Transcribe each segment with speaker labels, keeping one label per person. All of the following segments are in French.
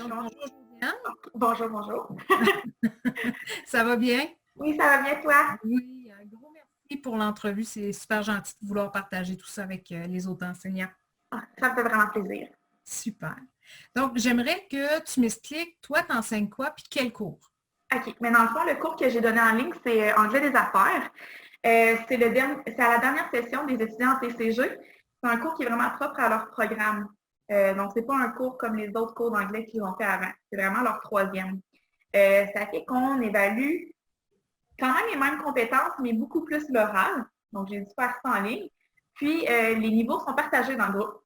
Speaker 1: Donc,
Speaker 2: Bonjour.
Speaker 1: bonjour Josiane.
Speaker 2: Bonjour, bonjour.
Speaker 1: Ça va bien?
Speaker 2: Oui, ça va bien, toi?
Speaker 1: Oui, un gros merci pour l'entrevue. C'est super gentil de vouloir partager tout ça avec les autres enseignants.
Speaker 2: Ah, ça me fait vraiment plaisir.
Speaker 1: Super. Donc, j'aimerais que tu m'expliques, toi, tu enseignes quoi puis quel cours?
Speaker 2: OK. Mais dans le fond, le cours que j'ai donné en ligne, c'est Anglais des affaires. C'est à la dernière session des étudiants en TCG. C'est un cours qui est vraiment propre à leur programme. Donc, c'est pas un cours comme les autres cours d'anglais qu'ils ont fait avant. C'est vraiment leur troisième. Ça fait qu'on évalue quand même les mêmes compétences, mais beaucoup plus l'oral. Donc, j'ai dû faire ça en ligne. Puis, les niveaux sont partagés dans le groupe.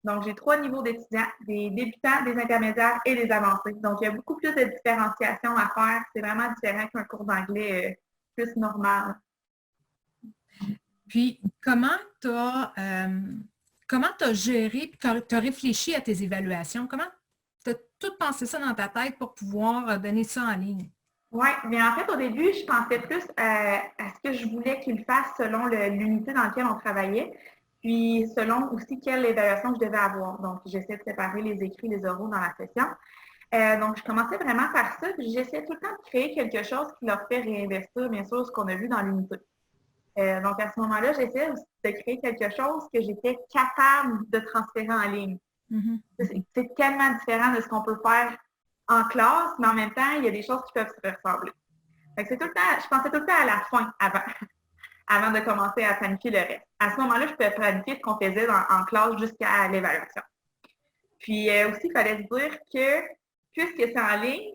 Speaker 2: Donc, j'ai 3 niveaux d'étudiants, des débutants, des intermédiaires et des avancés. Donc, il y a beaucoup plus de différenciation à faire. C'est vraiment différent qu'un cours d'anglais plus normal.
Speaker 1: Puis, comment tu as géré puis tu as réfléchi à tes évaluations? Comment tu as tout pensé ça dans ta tête pour pouvoir donner ça en ligne?
Speaker 2: Oui, mais en fait, au début, je pensais plus à ce que je voulais qu'ils fassent selon l'unité dans laquelle on travaillait, puis selon aussi quelle évaluation je devais avoir. Donc, j'essaie de séparer les écrits, les oraux dans la session. Donc, je commençais vraiment par ça, puis j'essaie tout le temps de créer quelque chose qui leur fait réinvestir, bien sûr, ce qu'on a vu dans l'unité. Donc, à ce moment-là, j'essaie aussi de créer quelque chose que j'étais capable de transférer en ligne.
Speaker 1: Mm-hmm.
Speaker 2: C'est tellement différent de ce qu'on peut faire en classe, mais en même temps, il y a des choses qui peuvent se ressembler. C'est tout le temps, je pensais tout le temps à la fin avant de commencer à planifier le reste. À ce moment-là, je pouvais planifier ce qu'on faisait en classe jusqu'à l'évaluation. Puis aussi, il fallait se dire que puisque c'est en ligne,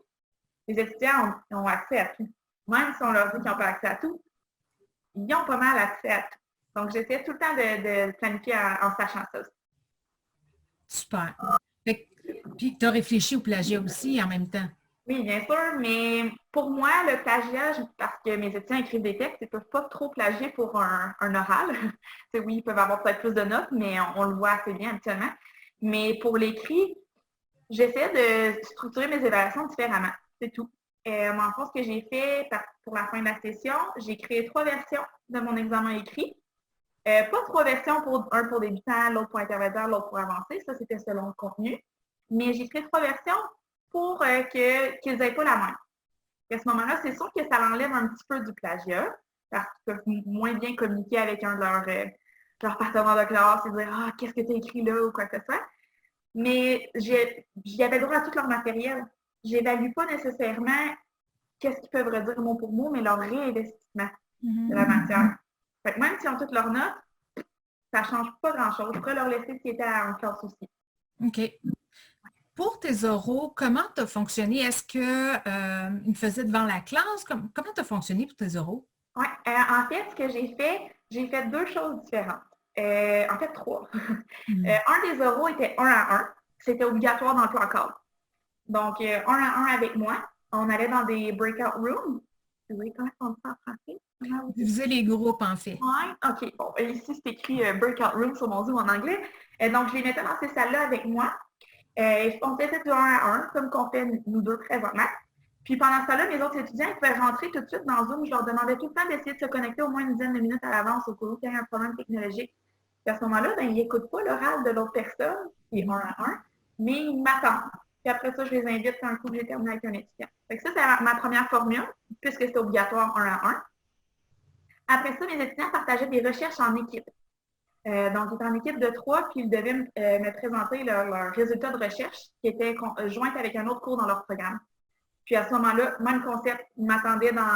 Speaker 2: les étudiants ont accès à tout. Même si on leur dit qu'ils n'ont pas accès à tout, ils ont pas mal accès à tout. Donc, j'essaie tout le temps de planifier en sachant ça aussi.
Speaker 1: Super. Puis, tu as réfléchi au plagiat aussi en même temps.
Speaker 2: Oui, bien sûr, mais pour moi, le plagiage, parce que mes étudiants écrivent des textes, ils ne peuvent pas trop plagier pour un oral. Oui, ils peuvent avoir peut-être plus de notes, mais on le voit assez bien habituellement. Mais pour l'écrit, j'essaie de structurer mes évaluations différemment. C'est tout. En fait, ce que j'ai fait pour la fin de la session, j'ai créé 3 versions de mon examen écrit. Pas 3 versions, un pour débutants, l'autre pour intermédiaire, l'autre pour avancé. Ça, c'était selon le contenu. Mais j'ai créé 3 versions pour qu'ils n'aient pas la même. À ce moment-là, c'est sûr que ça enlève un petit peu du plagiat, parce qu'ils peuvent moins bien communiquer avec un de leurs partenaires de classe et dire « Ah, qu'est-ce que tu as écrit là? » ou quoi que ce soit. Mais j'y avais droit à tout leur matériel. Je n'évalue pas nécessairement qu'est-ce qu'ils peuvent redire mot pour mot, mais leur réinvestissement de la matière. Fait que même s'ils ont toutes leurs notes, ça ne change pas grand-chose. Je pourrais leur laisser ce qui était en classe aussi.
Speaker 1: OK. Pour tes oraux, comment tu as fonctionné? Est-ce qu'ils me faisaient devant la classe? Comment tu as fonctionné pour tes oraux?
Speaker 2: Oui, en fait, ce que j'ai fait 2 choses différentes. En fait, 3. Un des oraux était 1 à 1. C'était obligatoire dans le plan cadre. Donc, 1 à 1 avec moi. On allait dans des breakout rooms. Oui, comment on dit ça en français?
Speaker 1: Vous faisiez les groupes, en fait.
Speaker 2: Oui, OK. Bon, ici, c'est écrit breakout room sur mon Zoom en anglais. Donc, je les mettais dans ces salles-là avec moi. On faisait du 1 à 1, comme qu'on fait nous deux présentement. Puis pendant ce temps-là, mes autres étudiants ils pouvaient rentrer tout de suite dans Zoom. Je leur demandais tout le temps d'essayer de se connecter au moins une dizaine de minutes à l'avance au cas où il y a un problème technologique. Puis à ce moment-là, ben, ils n'écoutent pas l'oral de l'autre personne, qui est 1 à 1, mais ils m'attendent. Puis après ça, je les invite un coup que j'ai terminé avec un étudiant. Fait que ça, c'est ma première formule, puisque c'est obligatoire 1 à 1. Après ça, mes étudiants partageaient des recherches en équipe. Donc, ils étaient en équipe de 3, puis ils devaient me présenter leurs résultats de recherche qui étaient joints avec un autre cours dans leur programme. Puis à ce moment-là, même concept, ils m'attendaient dans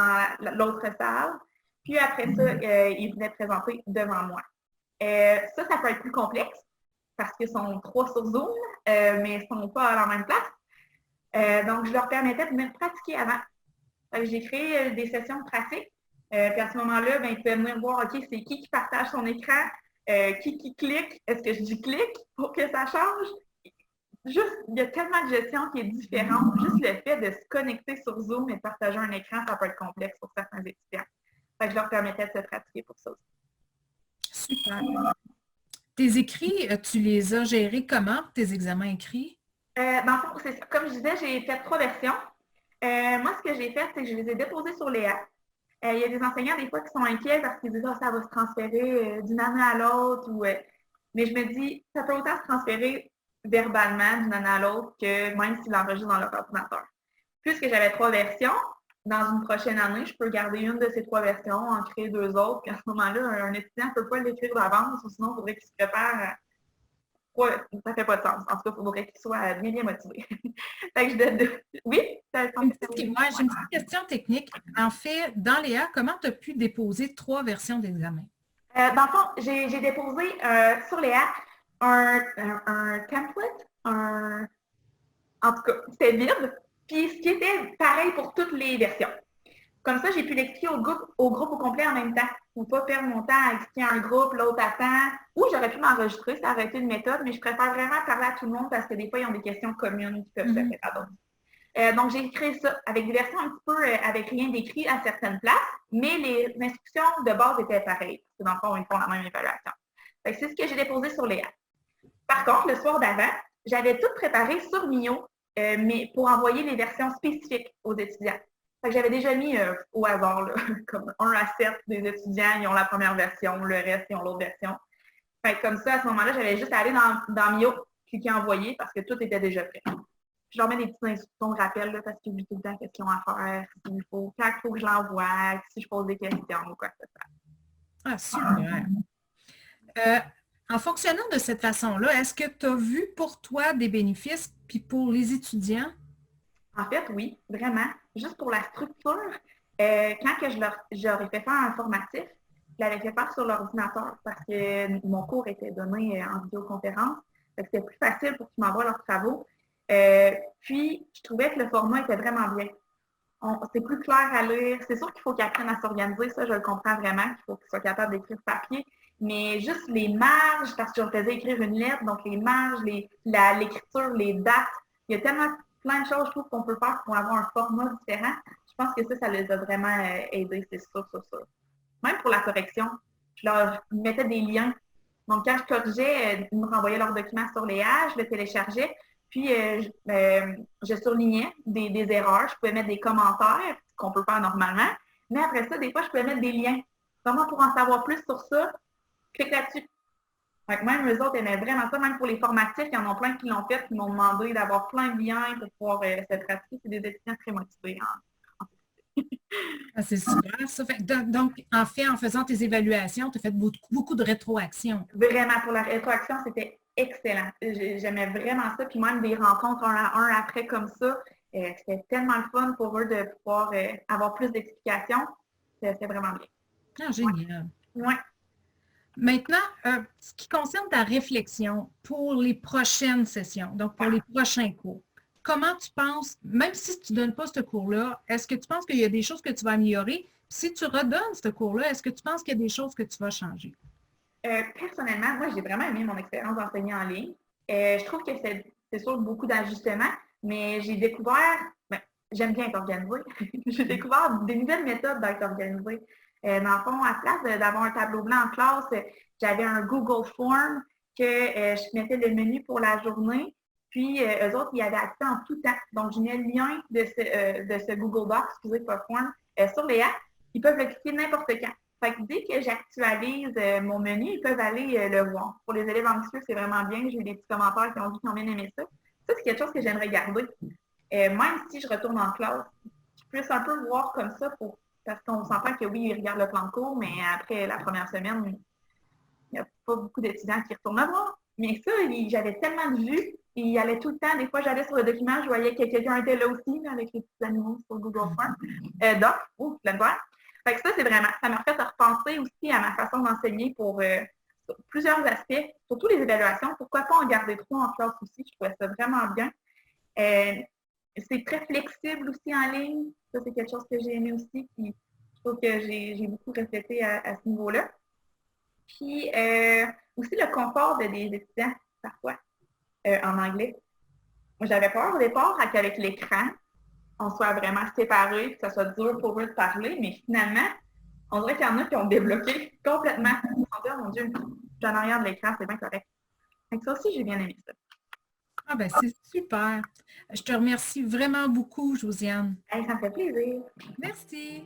Speaker 2: l'autre salle. Puis après ça, ils venaient présenter devant moi. Ça peut être plus complexe parce qu'ils sont 3 sur Zoom, mais ils ne sont pas à la même place. Donc, je leur permettais de venir pratiquer avant. J'ai créé des sessions de pratique. Puis à ce moment-là, ben, ils pouvaient venir voir, OK, c'est qui partage son écran, qui clique, est-ce que je dis clique pour que ça change? Juste, il y a tellement de gestion qui est différente. Juste le fait de se connecter sur Zoom et de partager un écran, ça peut être complexe pour certains étudiants. Fait que je leur permettais de se pratiquer pour ça aussi.
Speaker 1: Super. Tes écrits, tu les as gérés comment, tes examens écrits?
Speaker 2: Dans le fond, c'est ça. Comme je disais, j'ai fait 3 versions. Moi, ce que j'ai fait, c'est que je les ai déposés sur Léa. Il y a des enseignants, des fois, qui sont inquiets parce qu'ils disent « Ah, ça va se transférer d'une année à l'autre. » Mais je me dis, ça peut autant se transférer verbalement d'une année à l'autre que même s'ils l'enregistrent dans leur ordinateur. Puisque j'avais 3 versions, dans une prochaine année, je peux garder une de ces 3 versions, en créer 2 autres, puis à ce moment-là, un étudiant ne peut pas l'écrire d'avance, ou sinon, il faudrait qu'il se prépare. Ouais, ça fait pas de sens. En tout cas, il faudrait qu'il soit bien, bien motivé. Fait que oui, ça semble que
Speaker 1: J'ai une petite question technique. En fait, dans Léa, comment tu as pu déposer 3 versions d'examen?
Speaker 2: Dans le fond, j'ai déposé sur les apps un template, en tout cas, c'était vide, puis ce qui était pareil pour toutes les versions. Comme ça, j'ai pu l'expliquer au groupe au complet en même temps. Pour ne pas perdre mon temps à expliquer un groupe, l'autre attend. Ou j'aurais pu m'enregistrer, ça aurait été une méthode, mais je préfère vraiment parler à tout le monde parce que des fois, ils ont des questions communes qui peuvent se faire à d'autres. Donc, j'ai créé ça avec des versions un petit peu avec rien d'écrit à certaines places, mais les instructions de base étaient pareilles. Parce que dans le fond, ils font la même évaluation. C'est ce que j'ai déposé sur les apps. Par contre, le soir d'avant, j'avais tout préparé sur Mio, mais pour envoyer les versions spécifiques aux étudiants. Fait que j'avais déjà mis au hasard, là, comme 1 à 7 des étudiants, ils ont la première version, le reste, ils ont l'autre version. Fait que comme ça, à ce moment-là, j'avais juste à aller dans Mio, cliquer envoyer parce que tout était déjà prêt. Je leur mets des petites instructions de rappel là, parce qu'ils oublient tout le temps qu'est-ce qu'ils ont à faire, quand il faut que je l'envoie, si je pose des questions ou quoi que ce soit.
Speaker 1: Ah, super. En fonctionnant de cette façon-là, est-ce que tu as vu pour toi des bénéfices, puis pour les étudiants?
Speaker 2: En fait, oui, vraiment. Juste pour la structure, quand que j'aurais fait faire un formatif, je l'avais fait faire sur l'ordinateur parce que mon cours était donné en vidéoconférence. C'était plus facile pour qu'ils m'envoient leurs travaux. Puis, je trouvais que le format était vraiment bien. C'est plus clair à lire. C'est sûr qu'il faut qu'ils apprennent à s'organiser, ça, je le comprends vraiment, qu'il faut qu'ils soient capables d'écrire papier. Mais juste les marges, parce que je leur faisais écrire une lettre, donc les marges, l'écriture, les dates, il y a tellement plein de choses, je trouve, qu'on peut faire pour avoir un format différent. Je pense que ça les a vraiment aidés, c'est sûr, sur ça. Même pour la correction, je leur mettais des liens. Donc, quand je corrigeais, ils me renvoyaient leurs documents sur les A, je le téléchargeais, puis je surlignais des erreurs. Je pouvais mettre des commentaires, ce qu'on peut faire normalement. Mais après ça, des fois, je pouvais mettre des liens. Vraiment, pour en savoir plus sur ça, clique là-dessus. Même eux autres aimaient vraiment ça, même pour les formatifs, il y en a plein qui l'ont fait, qui m'ont demandé d'avoir plein de liens pour pouvoir se pratiquer. C'est des étudiants très motivés.
Speaker 1: Ah, c'est super, ça. Donc, en fait, en faisant tes évaluations, tu as fait beaucoup de rétroaction.
Speaker 2: Vraiment, pour la rétroaction, c'était excellent. J'aimais vraiment ça. Puis même des rencontres un à un après comme ça, c'était tellement le fun pour eux de pouvoir avoir plus d'explications. C'était vraiment bien.
Speaker 1: Ah, génial.
Speaker 2: Ouais.
Speaker 1: Maintenant, ce qui concerne ta réflexion pour les prochaines sessions, donc pour les prochains cours, comment tu penses, même si tu ne donnes pas ce cours-là, est-ce que tu penses qu'il y a des choses que tu vas améliorer? Si tu redonnes ce cours-là, est-ce que tu penses qu'il y a des choses que tu vas changer?
Speaker 2: Personnellement, moi, j'ai vraiment aimé mon expérience d'enseigner en ligne. Je trouve que c'est sûr beaucoup d'ajustements, mais j'ai découvert, j'aime bien être organisée. J'ai découvert des nouvelles méthodes d'être organisée. Dans le fond, à la place d'avoir un tableau blanc en classe, j'avais un Google Form que je mettais le menu pour la journée. Puis, eux autres, ils avaient accès en tout temps. Donc, je mets le lien de ce Google Docs, excusez, pas Form, sur les apps. Ils peuvent le cliquer n'importe quand. Fait que dès que j'actualise mon menu, ils peuvent aller le voir. Pour les élèves anxieux, c'est vraiment bien. J'ai eu des petits commentaires qui ont dit qu'ils ont bien aimé ça. Ça, c'est quelque chose que j'aimerais garder. Même si je retourne en classe, je puisse un peu voir comme ça parce qu'on s'entend que oui, ils regardent le plan de cours, mais après la première semaine, il n'y a pas beaucoup d'étudiants qui retournent le voir. Mais ça, j'avais tellement de vues, il y allait tout le temps. Des fois, j'allais sur le document, je voyais que quelqu'un était là aussi, avec les petits animaux sur Google Form. Plein de voir. Fait que ça, c'est vraiment, ça m'a fait repenser aussi à ma façon d'enseigner pour plusieurs aspects, surtout les évaluations. Pourquoi pas en garder 3 en classe aussi? Je trouvais ça vraiment bien. C'est très flexible aussi en ligne. Ça, c'est quelque chose que j'ai aimé aussi. Puis, je trouve que j'ai beaucoup reflété à ce niveau-là. Puis, aussi le confort des étudiants, parfois, en anglais. Moi, j'avais peur au départ qu'avec l'écran, on soit vraiment séparés, que ça soit dur pour eux de parler, mais finalement, on dirait qu'il y en a qui ont débloqué complètement. Ils se sont dit, oh mon Dieu, je suis en arrière de l'écran, c'est bien correct. Donc ça aussi, j'ai bien aimé ça.
Speaker 1: Ah ben c'est super. Je te remercie vraiment beaucoup, Josiane.
Speaker 2: Hey, ça me fait plaisir.
Speaker 1: Merci.